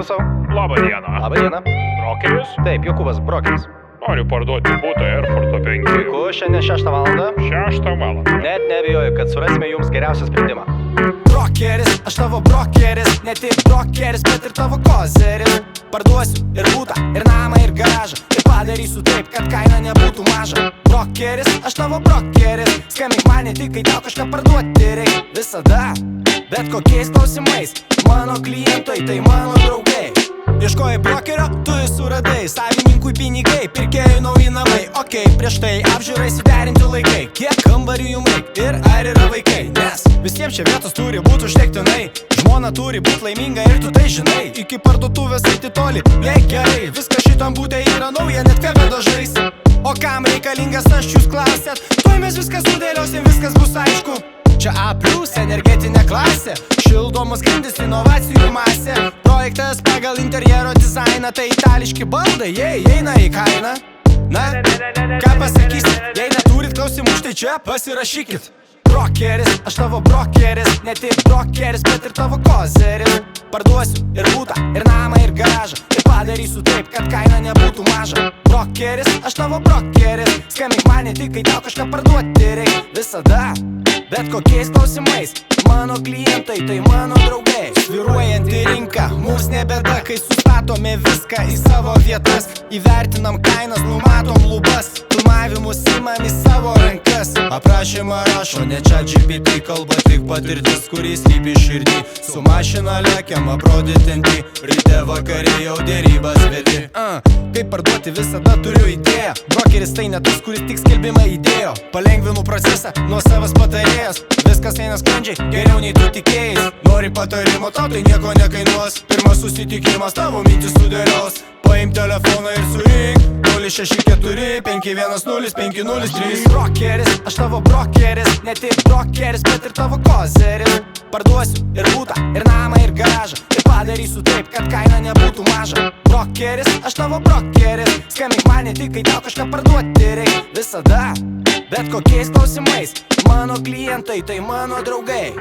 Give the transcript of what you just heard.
klausau. Labą dieną. Labą dieną. Brokeris? Taip, Jokūbas, brokis. Noriu parduoti butą Erfurto 5. Puiku, šiandien 6 valandą. 6 valandą. Net neabejoju, kad surasime jums geriausią sprendimą. Brokeris, aš tavo brokeris, ne tik brokeris, bet ir tavo kozeris. Parduosiu ir butą, ir namą, ir garažą, ir padarysiu taip, kad kaina nebūtų maža. Brokeris, aš tavo brokeris, skambink mane tik, kai tau kažką parduoti reik. Visada, bet kokiais klausimais, mano klientai tai mano draugai. Ieškojai brokerio, tu jį suradai, savininkui pinigai, pirkėjui nauji namai. Okei, prieš tai apžiūrai suderinti laikai, kiek kambarių jum reik ir ar yra vaikai. Nes visiems čia vietos turi būti užtektinai, žmona turi būti laiminga ir tu tai žinai. Iki parduotuvės eiti toli, jei gerai, viskas šitam būte yra nauja, net kvepia dažais. O kam reikalingas aš jūs klausėt, tuoj mes viską sudėliosim, viskas bus aišku. Čia A+, energetinė klasė, šildomos grindys, inovacijų masė. Projektas pagal interjero dizainą, tai itališki baldai, jie įeina į kainą. Na, ką pasakysit, jei neturit klausimų, štai čia pasirašykit. Brokeris, aš tavo brokeris, ne tik brokeris, bet ir tavo kozeris. Parduosiu ir butą, ir namą, ir garažą, ir padarysiu taip, kad kaina nebūtų maža. Brokeris, aš tavo brokeris, skambink mane tik, kai tau kažką parduoti reik. Visada, bet kokiais klausimais, mano klientai tai mano draugai. Sviruojanti rinka, mums nebėda, kai sustatome viską į savo vietas. Įvertinam kainas, numatom lubas, filmavimus imam į savo rankas. Aprašymą rašo, ne ChatGPT kalba, tik patirtis, kuris slypi širdį. Su mašina lekiam aprodyti ant jį, ryte vakarė jau dėrybas vedi. Kaip parduoti visada turiu idėją, brokeris tai ne tas, kuris tik skelbimą įdėjo. Palengvinu procesą, nuo savas patarėjas, viskas eina sklandžiai, geriau nei tu tikėjai. Nori patarimo, tau tai nieko nekainuos, pirmas susitikimas tavo mintis sudėlios. Paim telefoną ir surink 064 510 503. Brokeris, aš tavo brokeris, ne tik brokeris, bet ir tavo kozeris. Parduosiu ir butą, ir namą, ir garažą, ir padarysiu taip, kad kaina nebūtų maža. Brokeris, aš tavo brokeris, skambink mane tik, kai tau kažką parduoti reik. Visada, bet kokiais klausimais, mano klientai tai mano draugai.